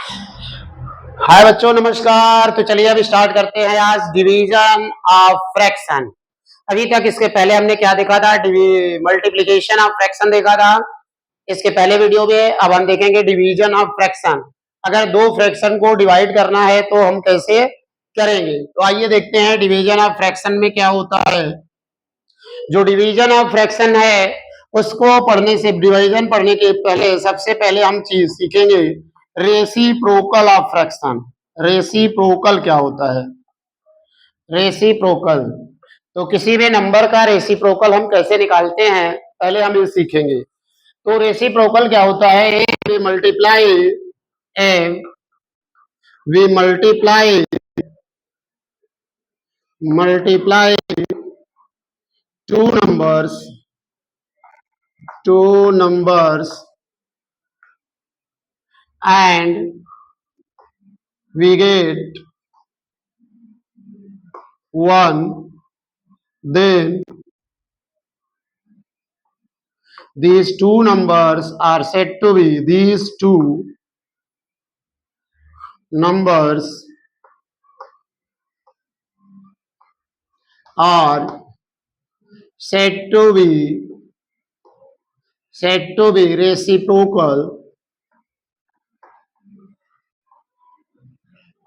हाय बच्चों, नमस्कार। तो चलिए अब स्टार्ट करते हैं आज डिवीजन ऑफ फ्रैक्शन। अभी तक इसके पहले हमने क्या देखा था? मल्टीप्लिकेशन ऑफ फ्रैक्शन देखा था इसके पहले वीडियो में। अब हम देखेंगे डिवीजन ऑफ फ्रैक्शन। अगर दो फ्रैक्शन को डिवाइड करना है तो हम कैसे करेंगे? तो आइए देखते हैं डिवीजन ऑफ फ्रैक्शन में क्या होता है। जो डिवीजन ऑफ फ्रैक्शन है उसको पढ़ने से, डिवीजन पढ़ने के पहले सबसे पहले हम चीज सीखेंगे रेसिप्रोकल ऑफ फ्रैक्शन। रेसिप्रोकल क्या होता है? रेसिप्रोकल, तो किसी भी नंबर का रेसिप्रोकल हम कैसे निकालते हैं पहले हम ये सीखेंगे। तो रेसिप्रोकल क्या होता है? We multiply a we multiply two numbers and we get one, then these two numbers are said to be, these two numbers are said to be reciprocal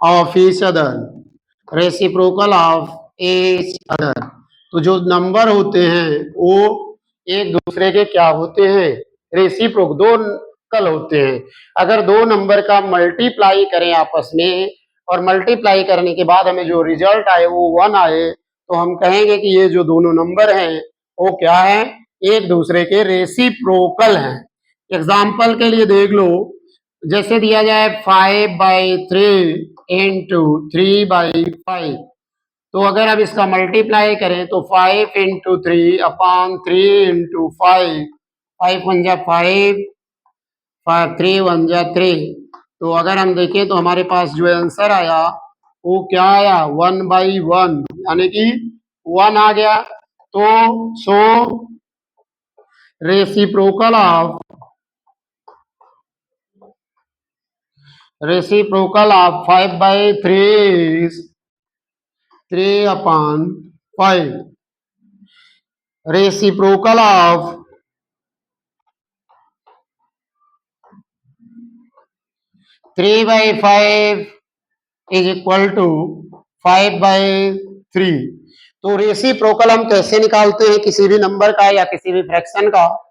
of each other, reciprocal of each other। तो जो number होते हैं वो एक दूसरे के क्या होते हैं? रेसिप्रोक, दो कल होते हैं। अगर दो नंबर का मल्टीप्लाई करें आपस में और मल्टीप्लाई करने के बाद हमें जो रिजल्ट आए वो 1 आए, तो हम कहेंगे कि ये जो दोनों नंबर हैं वो क्या है? एक दूसरे के रेसिप्रोकल हैं। एग्जाम्पल के लिए देख लो, जैसे दिया जाए 5/3 इंटू 3/5। तो अगर अब इसका मल्टीप्लाई करें तो 5 इंटू 3 अपॉन 3 इंटू 5, 5 वन जा 5, 3 वन जा 3। तो अगर हम देखें तो हमारे पास जो आंसर आया वो क्या आया? 1/1, यानी कि 1 आ गया। तो सो reciprocal of 5/3 is 3/5. Reciprocal of 3/5 is equal to 5/3। तो रेसिप्रोकल हम कैसे निकालते हैं किसी भी नंबर का या किसी भी फ्रैक्शन का?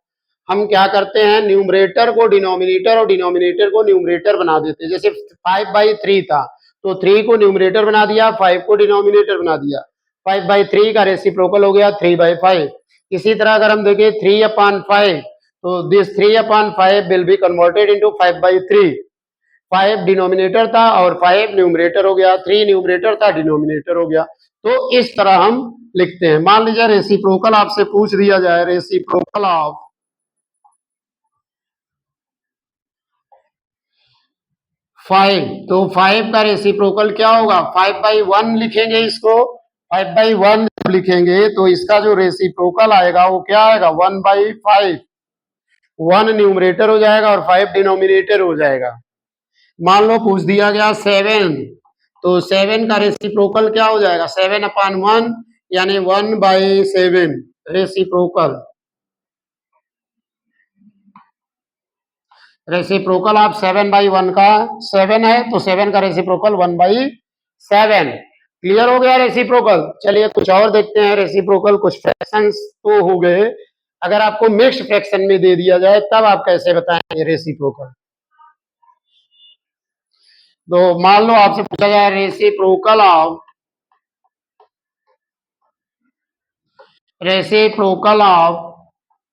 हम क्या करते हैं, न्यूमरेटर को डिनोमिनेटर और डिनोमिनेटर को न्यूमरेटर बना देते हैं। जैसे 5/3 था तो 3 को न्यूमरेटर बना दिया, 5 को डिनोमिनेटर बना दिया। 5/3 का रेसिप्रोकल हो गया 3/5। इसी तरह अगर हम देखें 3/5, तो this 3/5 will be converted into 5/3। 5 denominator था और 5 न्यूमरेटर हो गया, 3 न्यूमरेटर था, डिनोमिनेटर हो गया। तो इस तरह हम लिखते हैं। मान लीजिए रेसिप्रोकल आपसे पूछ दिया जाए, रेसिप्रोकल ऑफ 5, तो 5 का रेसिप्रोकल क्या होगा? 5/1 लिखेंगे इसको। 5/1 लिखेंगे तो इसका जो रेसिप्रोकल आएगा वो क्या आएगा? 1/5। 1 न्यूमरेटर हो जाएगा और 5 डिनोमिनेटर हो जाएगा। मान लो पूछ दिया गया 7, तो 7 का रेसिप्रोकल क्या हो जाएगा? 7/1 यानी 1/7 रेसिप्रोकल। रेसिप्रोकल ऑफ 7/1 का 7 है, तो 7 का रेसिप्रोकल 1/7। क्लियर हो गया रेसिप्रोकल। चलिए कुछ और देखते हैं रेसिप्रोकल। कुछ फ्रैक्शंस तो हो गए, अगर आपको मिक्स्ड फ्रैक्शन में दे दिया जाए तब आप कैसे बताएंगे रेसिप्रोकल? तो मान लो आपसे पूछा जाए रेसिप्रोकल ऑफ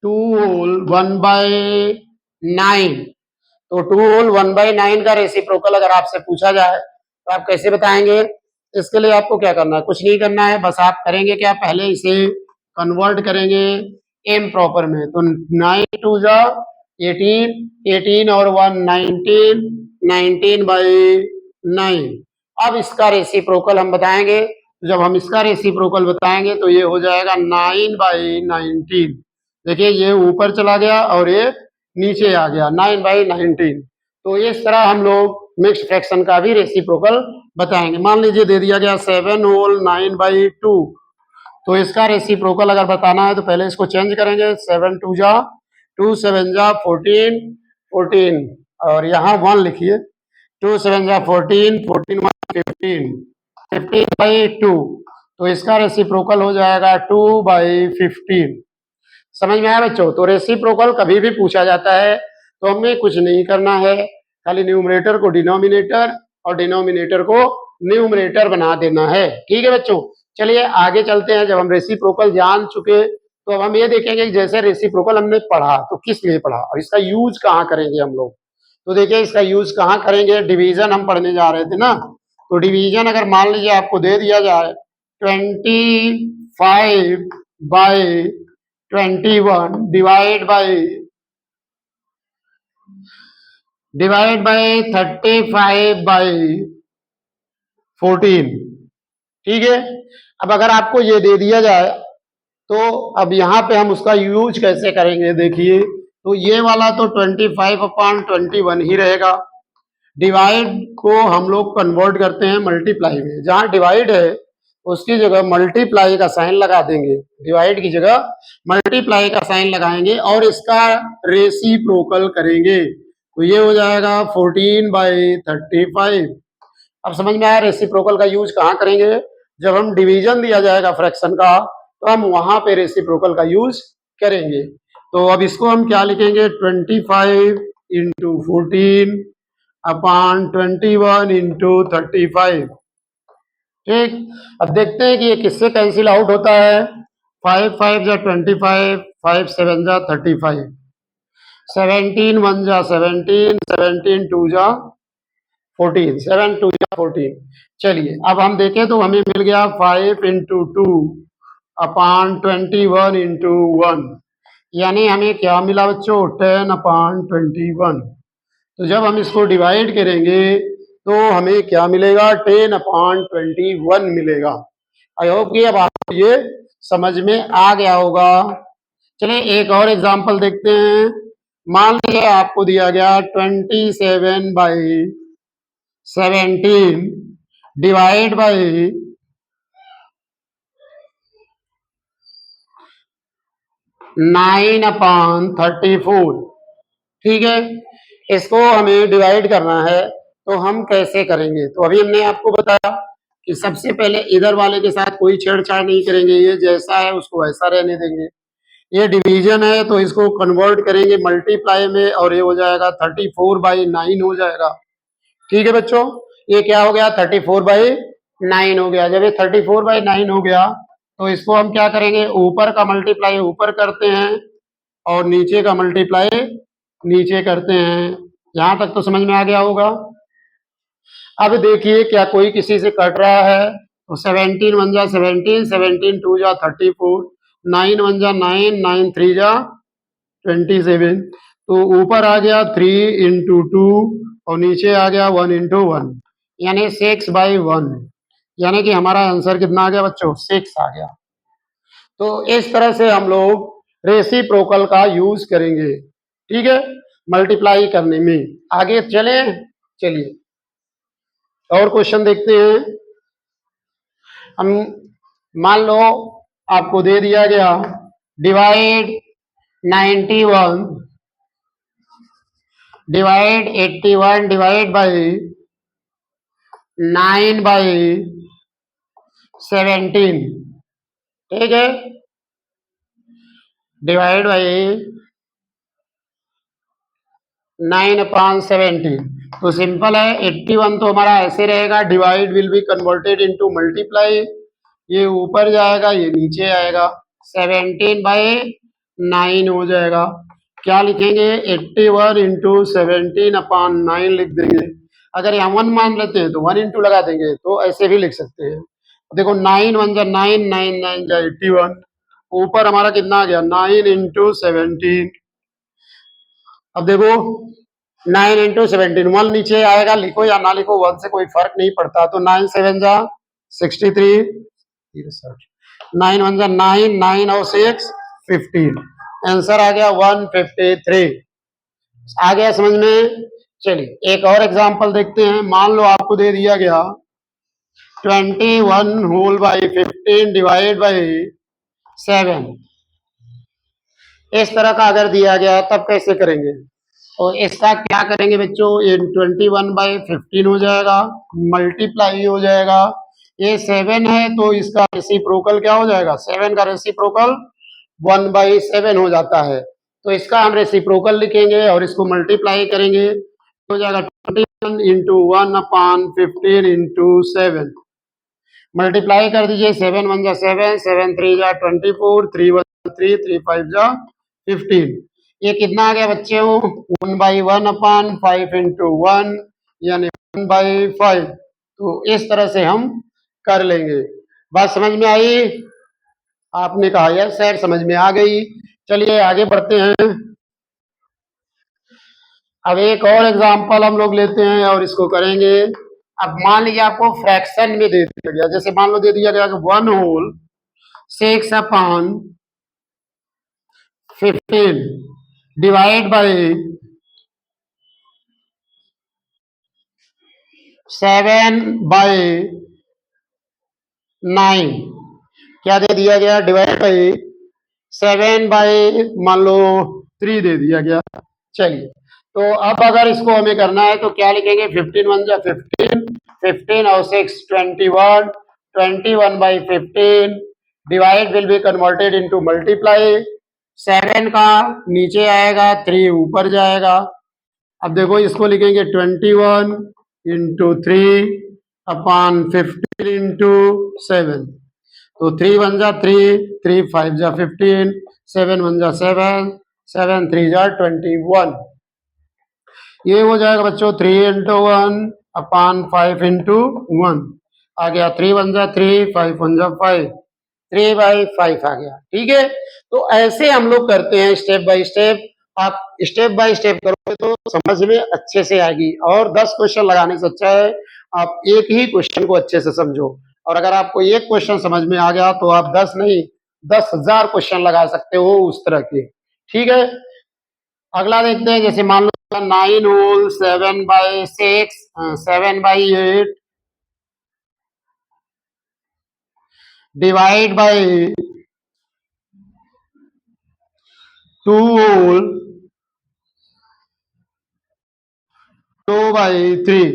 2 होल 1/9। तो 2 होल 1/9 का रेसिप्रोकल अगर आपसे पूछा जाए तो आप कैसे बताएंगे? इसके लिए आपको क्या करना है? कुछ नहीं करना है, बस आप करेंगे क्या, पहले इसे कन्वर्ट करेंगे एम प्रॉपर में। तो 9 टू जा 18, 18 और 1 19, 19/9। अब इसका रेसिप्रोकल हम बताएंगे। जब हम इसका रेसिप्रोकल बताएंगे तो ये हो जाएगा 9/19। देखिए ये ऊपर चला गया और ये नीचे आ गया, 9/19। तो इस तरह हम लोग मिक्स्ड फ्रैक्शन का भी रेसिप्रोकल बताएंगे। मान लीजिए दे दिया गया 7 होल 9/2, तो इसका रेसिप्रोकल अगर बताना है तो पहले इसको चेंज करेंगे। 7 2 जा 2 7 जा 14 14 और यहाँ 1 लिखिए। 2 7 जा 14 14 1 15 15/2, तो इसका रेसिप्रोकल हो जाएगा 2/15। समझ में आया बच्चों? तो रेसिप्रोकल कभी भी पूछा जाता है तो हमें कुछ नहीं करना है, खाली न्यूमरेटर को डिनोमिनेटर और डिनोमिनेटर को न्यूमरेटर बना देना है। ठीक है बच्चों, चलिए आगे चलते हैं। जब हम रेसिप्रोकल जान चुके तो अब हम ये देखेंगे कि जैसे रेसिप्रोकल हमने पढ़ा तो किस लिए पढ़ा और इसका यूज कहाँ करेंगे हम लोग। तो देखिए इसका यूज कहाँ करेंगे, डिवीजन हम पढ़ने जा रहे थे ना, तो डिवीजन अगर मान लीजिए आपको दे दिया जाए 25/21 डिवाइड बाय 35/14। ठीक है, अब अगर आपको ये दे दिया जाए तो अब यहाँ पे हम उसका यूज कैसे करेंगे। देखिए तो ये वाला तो 25/21 ही रहेगा। डिवाइड को हम लोग कन्वर्ट करते हैं मल्टीप्लाई में, जहां डिवाइड है उसकी जगह मल्टीप्लाई का साइन लगा देंगे, डिवाइड की जगह मल्टीप्लाई का साइन लगाएंगे और इसका रेसिप्रोकल करेंगे, तो ये हो जाएगा 14/35। अब समझ में आया रेसिप्रोकल का यूज कहाँ करेंगे। जब हम डिवीजन दिया जाएगा फ्रैक्शन का तो हम वहां पे रेसिप्रोकल का यूज करेंगे। तो अब इसको हम क्या लिखेंगे, 25 इंटू 14/21 × 35। ठीक, अब देखते हैं कि ये किससे कैंसिल आउट होता है। 5 5 जा 25, 5 7 जा 35, 17 1 जा 17, 17 2 जा 14, 7 2 जा 14। चलिए अब हम देखें तो हमें मिल गया 5 इंटू 2/21 यानी हमें क्या मिला बच्चों, 10/21। तो जब हम इसको डिवाइड करेंगे तो हमें क्या मिलेगा, 10/21 मिलेगा। आई होप कि अब आपको ये समझ में आ गया होगा। चलिए एक और एग्जांपल देखते हैं। मान लीजिए आपको दिया गया 27/17 डिवाइड बाई 9/34। ठीक है, इसको हमें डिवाइड करना है तो हम कैसे करेंगे। तो अभी हमने आपको बताया कि सबसे पहले इधर वाले के साथ कोई छेड़छाड़ नहीं करेंगे, ये जैसा है उसको वैसा रहने देंगे। ये डिवीजन है तो इसको कन्वर्ट करेंगे मल्टीप्लाई में और ये हो जाएगा 34/9 हो जाएगा। ठीक है बच्चों, ये क्या हो गया, 34/9 हो गया। जब ये 34/9 हो गया तो इसको हम क्या करेंगे, ऊपर का मल्टीप्लाई ऊपर करते हैं और नीचे का मल्टीप्लाई नीचे करते हैं। यहां तक तो समझ में आ गया होगा। अब देखिए क्या कोई किसी से कट रहा है तो 17 1 जा 17, 17 2 जा 34, 9 1 जा 9, 9 3 जा 27। तो ऊपर आ गया 3 इंटू 2 और नीचे आ गया 1 इंटू 1 यानी 6/1, यानी कि हमारा आंसर कितना आ गया बच्चों, 6 आ गया। तो इस तरह से हम लोग रेसिप्रोकल का यूज करेंगे। ठीक है, मल्टीप्लाई करने में। आगे चले, चलिए और क्वेश्चन देखते हैं। हम मान लो आपको दे दिया गया डिवाइड 91 डिवाइड 81 डिवाइड बाई 9/17। ठीक है, डिवाइड बाई 9/17। तो सिंपल है, 81 तो हमारा ऐसे रहेगा, divide will be converted into multiply, ये ऊपर जाएगा ये नीचे आएगा, 17/9 हो जाएगा। क्या लिखेंगे, 81 इंटू 17/9 लिख देंगे। अगर यहाँ 1 मान लेते हैं तो 1 इंटू लगा देंगे, तो ऐसे भी लिख सकते हैं। देखो 9 1 जा 9, 9 9 जा 81, ऊपर हमारा कितना आ गया 9 इंटू 17। अब देखो 9 इंटू 17, 1 नीचे आएगा, लिखो या ना लिखो 1 से कोई फर्क नहीं पड़ता। तो 9 7 जा 63, 9 1 जा 9, 9 और 6 15, आंसर आ गया 153। आ गया समझ में। चलिए एक और एग्जांपल देखते हैं। मान लो आपको दे दिया गया 21 होल बाई 15 डिवाइड बाई 7। इस तरह का अगर दिया गया तब कैसे करेंगे? तो इसका क्या करेंगे बच्चों, ये 21/15 हो जाएगा, मल्टीप्लाई हो जाएगा। ये 7 है तो इसका रेसिप्रोकल क्या हो जाएगा? 7 का रेसिप्रोकल 1/7 हो जाता है। तो इसका हम रेसिप्रोकल लिखेंगे और इसको मल्टीप्लाई करेंगे, हो जाएगा 21 इंटू 1/15 इंटू 7। मल्टीप्लाई कर दीजिए, 7 1 जा 7, 7 3 जा 24, 3 1 3, 3 5 जा 15। ये कितना आ गया बच्चों? 1/1/5 इंटू 1 यानी 1/5। तो इस तरह से हम कर लेंगे। बात समझ में आई? आपने कहा यार सर समझ में आ गई। चलिए आगे बढ़ते हैं। अब एक और एग्जांपल हम लोग लेते हैं और इसको करेंगे। अब मान लीजिए आपको फ्रैक्शन में दे दिया गया, जैसे मान लो दे दिया गया कि 1 होल 6/15 डिवाइड बाई 7/9। क्या दे दिया गया? डिवाइड बाई 7/, मान लो 3 दे दिया गया। चलिए तो अब अगर इसको हमें करना है तो क्या लिखेंगे? 15 1 जा 15, 15 और 6 21, 21/15 divide will be converted into multiply. 7 का नीचे आएगा, 3 ऊपर जाएगा। अब देखो इसको लिखेंगे 21 इंटू 3 अपॉन 15 इंटू 7। तो 3 1 जा 3, 3 5 जा 15, 7 1 जा 7, 7 3 जा 21। ये हो जाएगा बच्चों 3 इंटू 1 अपॉन 5 इंटू 1 आ गया। 3 1 जा 3, 5 1 जा 5, 3/5 आ गया। ठीक है, तो ऐसे हम लोग करते हैं स्टेप बाय स्टेप। आप स्टेप बाय स्टेप करोगे तो समझ में अच्छे से आएगी। और 10 क्वेश्चन लगाने से अच्छा है आप एक ही क्वेश्चन को अच्छे से समझो। और अगर आपको एक क्वेश्चन समझ में आ गया तो आप 10 नहीं 10,000 क्वेश्चन लगा सकते हो उस तरह के। ठीक है, अगला देखते हैं। जैसे मान लो 9 होल 7/6 7/8 डिवाइड बाई 2 होल 2/3।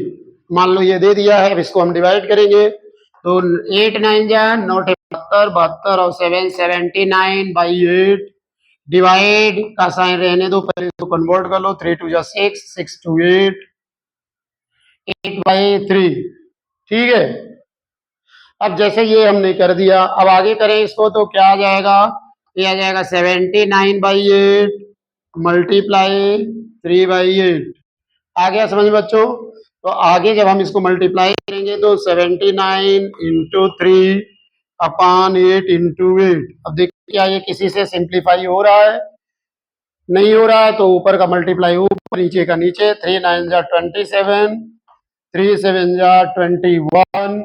मान लो ये दे दिया है, अब इसको हम डिवाइड करेंगे। तो 8 9 जा 9 72, 72 और 7 79/8 डिवाइड का साइन रहने दो, पहले इसको कन्वर्ट कर लो। 3 2 जा 6, 6 2 8, 8/3। ठीक है, अब जैसे ये हमने कर दिया, अब आगे करें इसको तो क्या आ जाएगा? ये आ जाएगा 79/8 मल्टीप्लाई 3/8। आ गया समझ बच्चों? तो आगे जब हम इसको मल्टीप्लाई करेंगे तो 79 इंटू 3 अपॉन 8 इंटू 8। अब देखिए क्या ये किसी से सिंप्लीफाई हो रहा है? नहीं हो रहा है। तो ऊपर का मल्टीप्लाई ऊपर, नीचे का नीचे। 3 9 जा 27, 3 7 जा 21,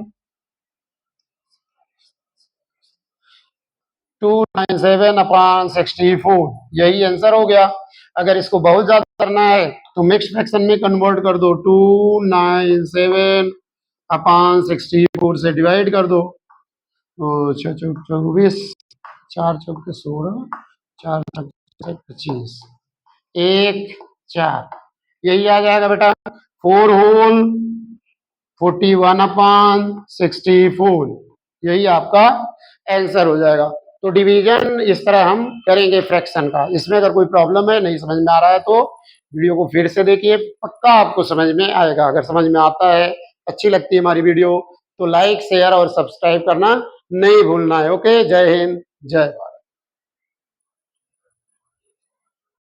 297/64। यही आंसर हो गया। अगर इसको बहुत ज्यादा करना है तो मिक्स फ्रैक्शन में कन्वर्ट कर दो, 297/64 से डिवाइड कर दो। तो 6 चौक 24, 4 चौक 16, 4 चौक 25, 1 4। यही आ जाएगा बेटा 4 होल 41/64। यही आपका आंसर हो जाएगा। तो डिवीजन इस तरह हम करेंगे फ्रैक्शन का। इसमें अगर कोई प्रॉब्लम है, नहीं समझ में आ रहा है तो वीडियो को फिर से देखिए, पक्का आपको समझ में आएगा। अगर समझ में आता है, अच्छी लगती है हमारी वीडियो तो लाइक शेयर और सब्सक्राइब करना नहीं भूलना है। ओके, जय हिंद जय भारत।